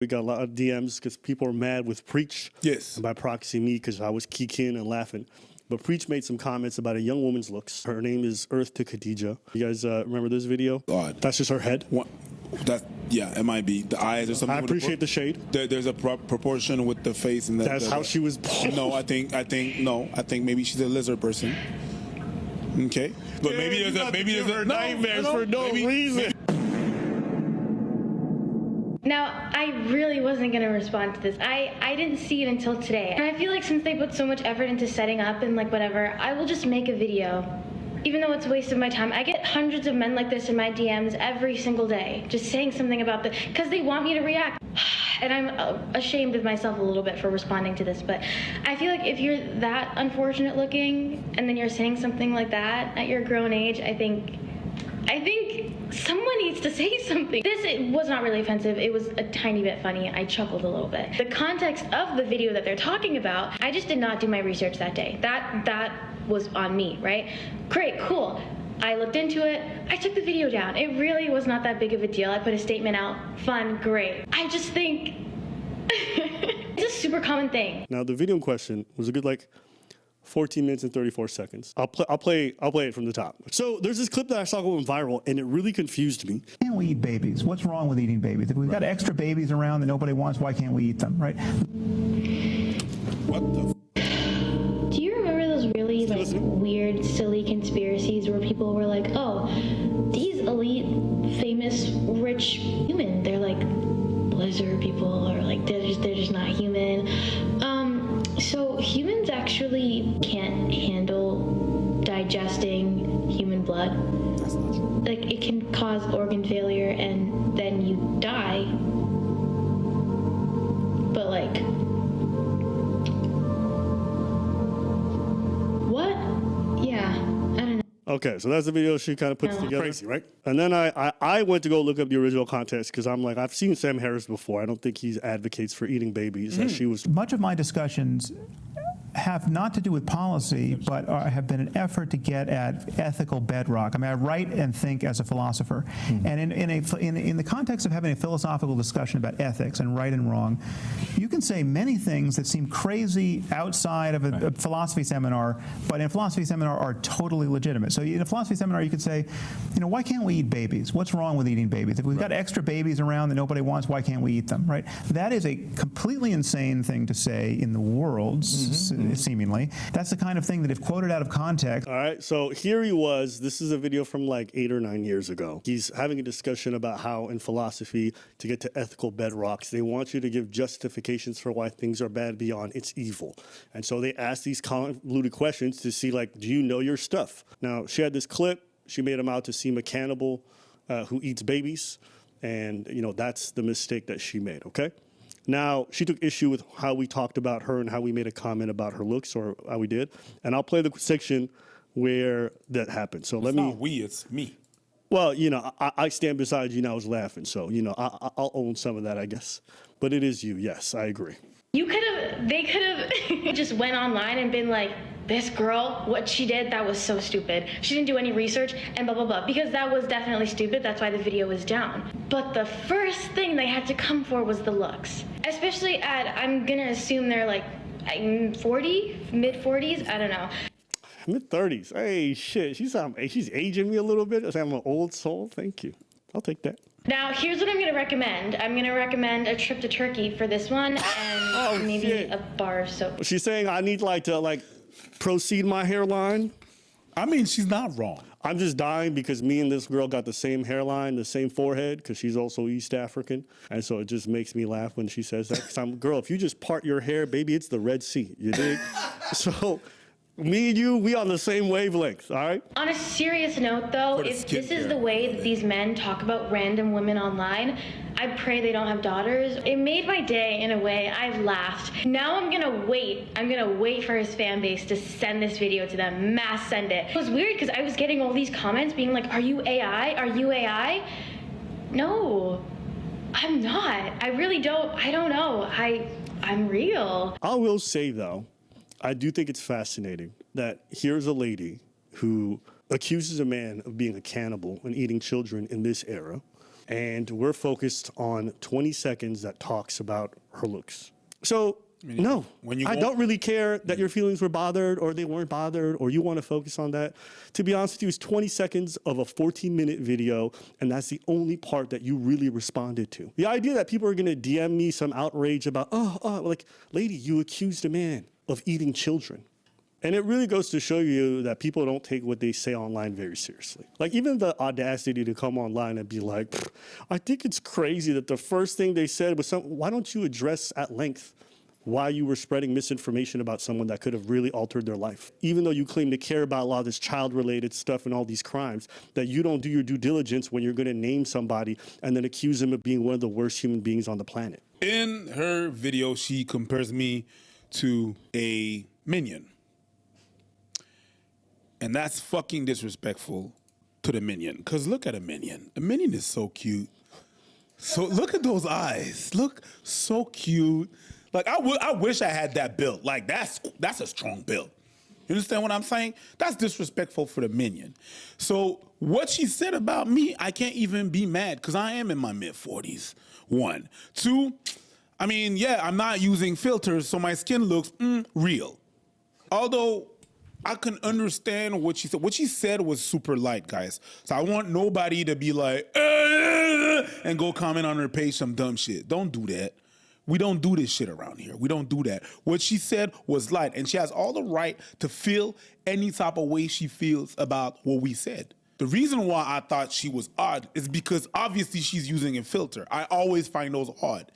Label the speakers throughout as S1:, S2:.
S1: We got a lot of DMs because people are mad with Preach.
S2: Yes.
S1: And by proxy, me, because I was kicking and laughing. But Preach made some comments about a young woman's looks. Her name is Earth-to-Khadija. You guys remember this video?
S2: God.
S1: That's just her head.
S2: Yeah, it might be. The eyes or something.
S1: I appreciate the shade.
S2: There's a proportion with the face and
S1: that's how she was born.
S2: No, I think maybe she's a lizard person. Okay. But maybe there's a
S1: nightmares for no reason.
S3: Now, I really wasn't going to respond to this. I didn't see it until today. And I feel like since they put so much effort into setting up and like whatever, I will just make a video. Even though it's a waste of my time. I get hundreds of men like this in my DMs every single day, just saying something about this, because they want me to react. And I'm ashamed of myself a little bit for responding to this, but I feel like if you're that unfortunate looking and then you're saying something like that at your grown age, I think someone needs to say something. It was not really offensive. It was a tiny bit funny. I chuckled a little bit. The context of the video that they're talking about, I just did not do my research that day. That was on me, right? Great, cool. I looked into it. I took the video down. It really was not that big of a deal. I put a statement out. Fun, great. I just think it's a super common thing.
S1: Now the video in question was a good 14 minutes and 34 seconds. I'll play it from the top. So there's this clip that I saw going viral, and it really confused me.
S4: Why can't we eat babies? What's wrong with eating babies? If we've got extra babies around that nobody wants, why can't we eat them, right?
S2: What the?
S3: Do you remember those really weird, silly conspiracies where people were like, oh, these elite, famous, rich human, they're like lizard people, or like they're just not human. So humans actually can't handle digesting human blood.
S2: That's not true.
S3: Like it can cause organ failure and then you die. But like, what? Yeah, I don't know.
S1: Okay, so that's the video she kind of puts together. Crazy, right? And then I went to go look up the original context because I'm like, I've seen Sam Harris before. I don't think he advocates for eating babies. She was.
S4: Much of my discussions have not to do with policy, but have been an effort to get at ethical bedrock. I mean, I write and think as a philosopher, and in the context of having a philosophical discussion about ethics and right and wrong, you can say many things that seem crazy outside of a philosophy seminar, but in a philosophy seminar are totally legitimate. So in a philosophy seminar, you could say, why can't we eat babies? What's wrong with eating babies? If we've got extra babies around that nobody wants, why can't we eat them, right? That is a completely insane thing to say in the world, seemingly. That's the kind of thing that if quoted out of context.
S1: All right, so here he was. This is a video from like 8 or 9 years ago. He's having a discussion about how in philosophy, to get to ethical bedrocks, they want you to give justifications for why things are bad beyond it's evil. And so they ask these convoluted questions to see, like, do you know your stuff? Now, she had this clip. She made him out to seem a cannibal who eats babies. And, that's the mistake that she made, okay? Now, she took issue with how we talked about her and how we made a comment about her looks, or how we did. And I'll play the section where that happened. So
S2: It's not we, it's me.
S1: Well, I stand beside you and I was laughing. So, I'll own some of that, I guess. But it is you. Yes, I agree.
S3: They could have just went online and been like, this girl, what she did, that was so stupid. She didn't do any research and blah, blah, blah. Because that was definitely stupid. That's why the video was down. But the first thing they had to come for was the looks. Especially I'm going to assume they're like 40, mid-40s, I don't know.
S1: Mid-30s. Hey, shit. She's aging me a little bit. I'm an old soul. Thank you. I'll take that.
S3: Now, here's what I'm going to recommend. I'm going to recommend a trip to Turkey for this one and maybe a bar of soap.
S1: She's saying I need to proceed my hairline.
S2: I mean, she's not wrong.
S1: I'm just dying because me and this girl got the same hairline, the same forehead, because she's also East African. And so it just makes me laugh when she says that. Because girl, if you just part your hair, baby, it's the Red Sea. You dig? So me and you, we on the same wavelength, all right?
S3: On a serious note, though, if this is the way that these men talk about random women online, I pray they don't have daughters. It made my day in a way. I laughed. Now I'm gonna wait. I'm gonna wait for his fan base to send this video to them, mass send it. It was weird because I was getting all these comments being like, are you AI? Are you AI? No, I'm not. I really don't. I don't know. I'm real.
S1: I will say, though, I do think it's fascinating that here's a lady who accuses a man of being a cannibal and eating children in this era. and we're focused on 20 seconds that talks about her looks. So, no, I don't really care that your feelings were bothered or they weren't bothered or you want to focus on that. To be honest with you, it's 20 seconds of a 14-minute video, and that's the only part that you really responded to. The idea that people are going to DM me some outrage about, like, lady, you accused a man of eating children. And it really goes to show you that people don't take what they say online very seriously. Like, even the audacity to come online and be like, I think it's crazy that the first thing they said was, why don't you address at length why you were spreading misinformation about someone that could have really altered their life? Even though you claim to care about a lot of this child-related stuff and all these crimes, that you don't do your due diligence when you're going to name somebody and then accuse them of being one of the worst human beings on the planet.
S2: In her video, she compares me to a minion. And that's fucking disrespectful to the minion. Because look at a minion. A minion is so cute. So look at those eyes. Look, so cute. Like, I wish I had that build. Like, that's a strong build. You understand what I'm saying? That's disrespectful for the minion. So what she said about me, I can't even be mad because I am in my mid-40s, 1. 2, I mean, yeah, I'm not using filters, so my skin looks real. Although I can understand what she said. What she said was super light, guys. So I want nobody to be like, and go comment on her page some dumb shit. Don't do that. We don't do this shit around here. We don't do that. What she said was light, and she has all the right to feel any type of way she feels about what we said. The reason why I thought she was odd is because obviously she's using a filter. I always find those odd.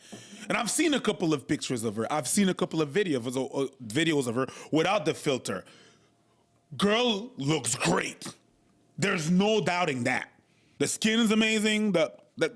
S2: And I've seen a couple of pictures of her. I've seen a couple of videos of her without the filter. Girl looks great. There's no doubting that. The skin is amazing.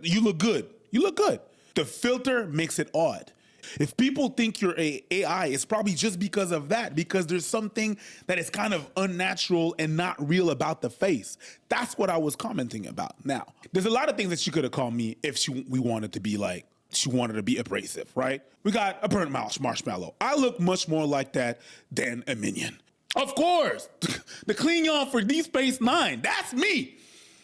S2: You look good. You look good. The filter makes it odd. If people think you're AI, it's probably just because of that, because there's something that is kind of unnatural and not real about the face. That's what I was commenting about. Now, there's a lot of things that she could have called me if we wanted to be like, she wanted to be abrasive, right? We got a burnt marshmallow. I look much more like that than a minion. Of course, the clean y'all for Deep Space Nine, that's me.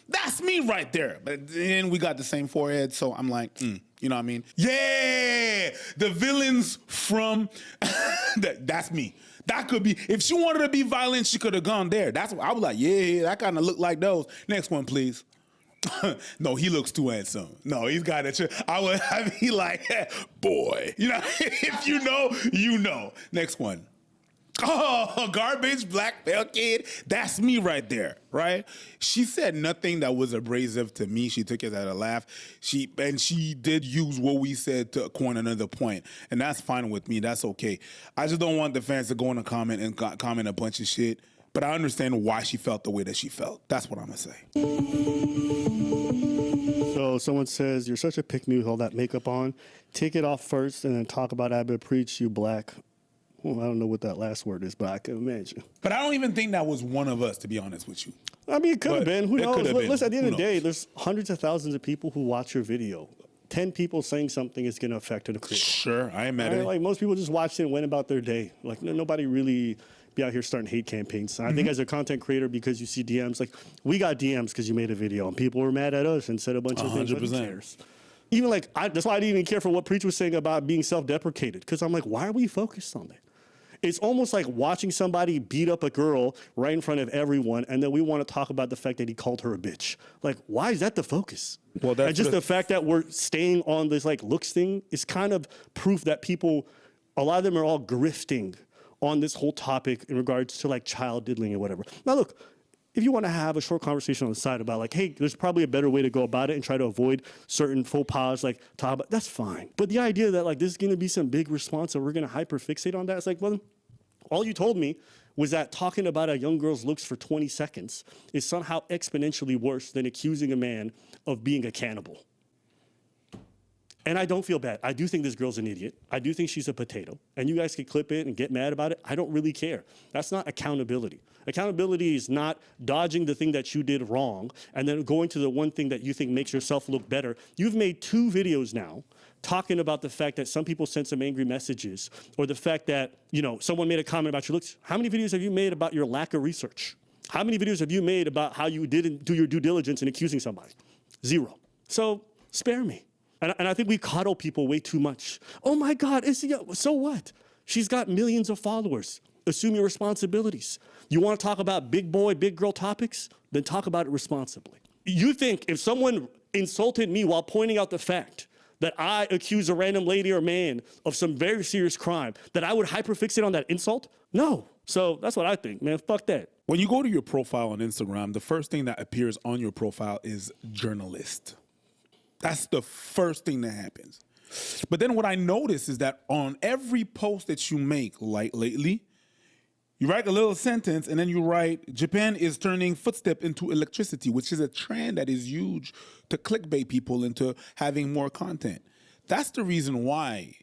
S2: That's me right there. But then we got the same forehead, so I'm like, you know what I mean? Yeah, the villains from, that's me. That could be, if she wanted to be violent, she could have gone there. That's what I was like, yeah, that kind of look like those. Next one, please. No, he looks too handsome. No, he's got it. I would have be like, boy. You know, if you know, you know. Next one. Oh, garbage black pale kid. That's me right there, right? She said nothing that was abrasive to me. She took it as a laugh. She did use what we said to coin another point, and that's fine with me. That's okay. I just don't want the fans to go in a comment and comment a bunch of shit. But I understand why she felt the way that she felt. That's what I'm gonna say.
S1: So someone says, you're such a pick-me with all that makeup on. Take it off first and then talk about Abba Preach, you black. Well, I don't know what that last word is, but I can imagine.
S2: But I don't even think that was one of us, to be honest with you.
S1: I mean, it could have been. Who knows?
S2: Been.
S1: Listen, at the end of the day,
S2: knows?
S1: there's hundreds of thousands of people who watch your video. 10 people saying something is going to affect the creator.
S2: Sure, I am mad at it.
S1: Like, most people just watched it and went about their day. Like, nobody really be out here starting hate campaigns. I think as a content creator, because you see DMs, like, we got DMs because you made a video, and people were mad at us and said a bunch of things.
S2: 100%.
S1: Who cares? Even like, that's why I didn't even care for what Preach was saying about being self-deprecated, because I'm like, why are we focused on that? It's almost like watching somebody beat up a girl right in front of everyone, and then we want to talk about the fact that he called her a bitch. Like, why is that the focus?
S2: Well, that's
S1: and just the fact that we're staying on this like looks thing is kind of proof that people, a lot of them are all grifting on this whole topic in regards to like child diddling or whatever. Now, look, if you want to have a short conversation on the side about like, hey, there's probably a better way to go about it and try to avoid certain faux pas, like talk about, that's fine. But the idea that like this is going to be some big response and we're going to hyperfixate on that, it's like, well, all you told me was that talking about a young girl's looks for 20 seconds is somehow exponentially worse than accusing a man of being a cannibal. And I don't feel bad. I do think this girl's an idiot. I do think she's a potato. And you guys can clip it and get mad about it. I don't really care. That's not accountability. Accountability is not dodging the thing that you did wrong and then going to the one thing that you think makes yourself look better. You've made 2 videos now talking about the fact that some people sent some angry messages, or the fact that, you know, someone made a comment about your looks. How many videos have you made about your lack of research? How many videos have you made about how you didn't do your due diligence in accusing somebody? 0. So Spare me. And I think we coddle people way too much. Oh my God, so what? She's got millions of followers. Assume your responsibilities. You want to talk about big boy, big girl topics? Then talk about it responsibly. You think if someone insulted me while pointing out the fact that I accuse a random lady or man of some very serious crime, that I would hyperfixate on that insult? No. So that's what I think, man. Fuck that.
S2: When you go to your profile on Instagram, the first thing that appears on your profile is journalist. That's the first thing that happens. But then what I notice is that on every post that you make, like lately, you write a little sentence and then you write, Japan is turning footstep into electricity, which is a trend that is huge to clickbait people into having more content. That's the reason why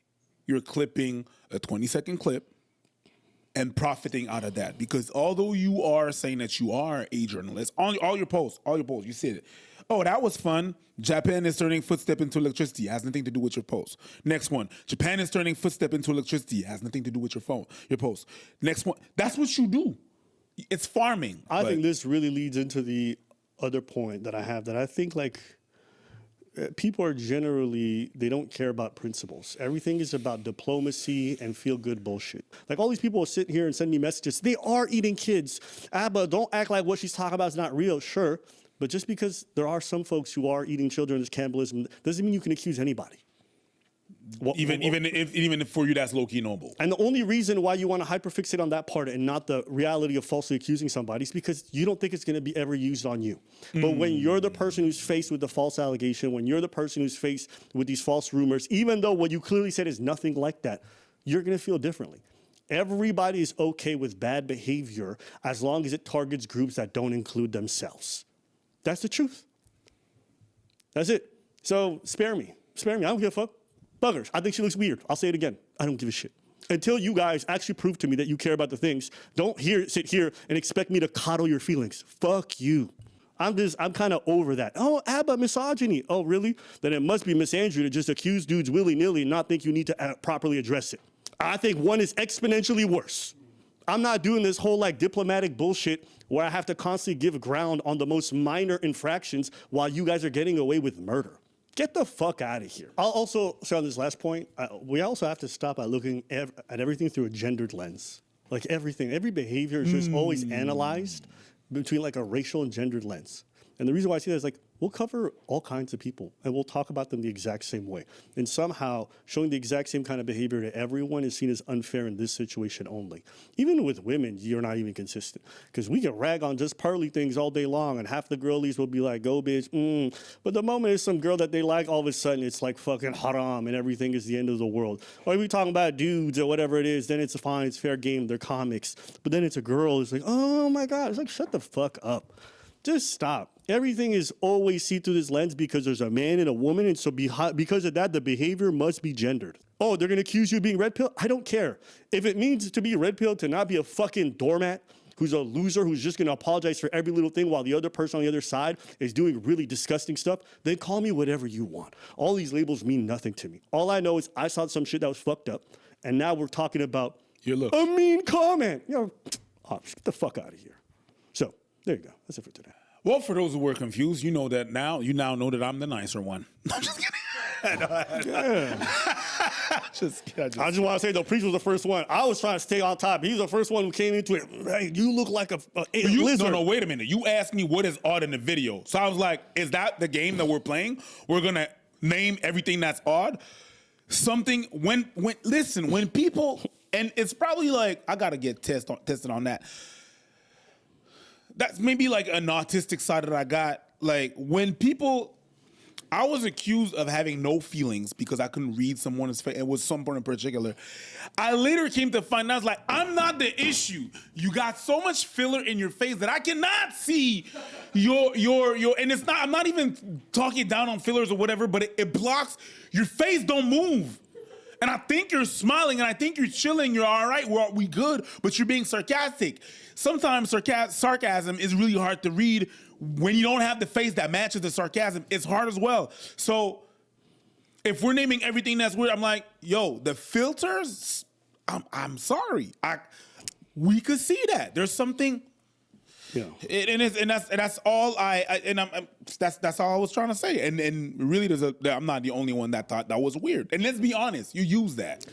S2: you're clipping a 20-second clip and profiting out of that. Because although you are saying that you are a journalist, all your posts, you see it. Oh, that was fun. Japan is turning footstep into electricity. It has nothing to do with your post. Next one. Japan is turning footstep into electricity. It has nothing to do with your post. Next one. That's what you do. It's farming.
S1: I think this really leads into the other point that I have, that I think people are generally, they don't care about principles. Everything is about diplomacy and feel-good bullshit. Like all these people will sit here and send me messages. They are eating kids. Abba, don't act like what she's talking about is not real. Sure. But just because there are some folks who are eating children as cannibalism doesn't mean you can accuse anybody.
S2: Even if for you that's low-key noble.
S1: And the only reason why you want to hyperfixate on that part and not the reality of falsely accusing somebody is because you don't think it's going to be ever used on you. But when you're the person who's faced with the false allegation, when you're the person who's faced with these false rumors, even though what you clearly said is nothing like that, you're going to feel differently. Everybody is okay with bad behavior as long as it targets groups that don't include themselves. That's the truth. That's it. So spare me. Spare me. I don't give a fuck. Buggers. I think she looks weird. I'll say it again. I don't give a shit. Until you guys actually prove to me that you care about the things, don't sit here and expect me to coddle your feelings. Fuck you. I'm kind of over that. Oh, Abba, misogyny. Oh, really? Then it must be Miss Andrew to just accuse dudes willy-nilly and not think you need to properly address it. I think one is exponentially worse. I'm not doing this whole diplomatic bullshit where I have to constantly give ground on the most minor infractions while you guys are getting away with murder. Get the fuck out of here. I'll also say on this last point, we also have to stop at looking at everything through a gendered lens. Like everything, every behavior is just always analyzed between a racial and gendered lens. And the reason why I see that is we'll cover all kinds of people and we'll talk about them the exact same way. And somehow showing the exact same kind of behavior to everyone is seen as unfair in this situation only. Even with women, you're not even consistent. Because we can rag on just pearly things all day long and half the girlies will be like, go bitch, But the moment it's some girl that they like, all of a sudden it's fucking haram and everything is the end of the world. Or if we talking about dudes or whatever it is, then it's fine, it's fair game, they're comics. But then it's a girl, it's oh my God, it's shut the fuck up. Just stop. Everything is always seen through this lens because there's a man and a woman, and so because of that, the behavior must be gendered. Oh, they're going to accuse you of being red pill? I don't care. If it means to be red pill, to not be a fucking doormat who's a loser, who's just going to apologize for every little thing while the other person on the other side is doing really disgusting stuff, then call me whatever you want. All these labels mean nothing to me. All I know is I saw some shit that was fucked up, and now we're talking about
S2: your looks.
S1: A mean comment. Get the fuck out of here. So, there you go. That's it for today.
S2: Well, for those who were confused, you now know that I'm the nicer one. I'm just kidding. I just
S1: want to say the priest was the first one. I was trying to stay on top. He was the first one who came into it. Hey, you look like a lizard.
S2: No, wait a minute. You asked me what is odd in the video. So I was like, is that the game that we're playing? We're going to name everything that's odd? Something, when people, and it's probably I got to get tested on that. That's maybe an autistic side that I got. When people, I was accused of having no feelings because I couldn't read someone's face. It was someone in particular. I later came to find out, I'm not the issue. You got so much filler in your face that I cannot see your, and it's not, I'm not even talking down on fillers or whatever, but it blocks, your face don't move. And I think you're smiling and I think you're chilling, you're all right, we good, but you're being sarcastic. Sometimes sarcasm is really hard to read when you don't have the face that matches the sarcasm. It's hard as well. So if we're naming everything that's weird, I'm like, yo, the filters, I'm sorry. We could see that. There's something,
S1: Yeah.
S2: That's all that's all I was trying to say. And really, I'm not the only one that thought that was weird. And let's be honest, you use that.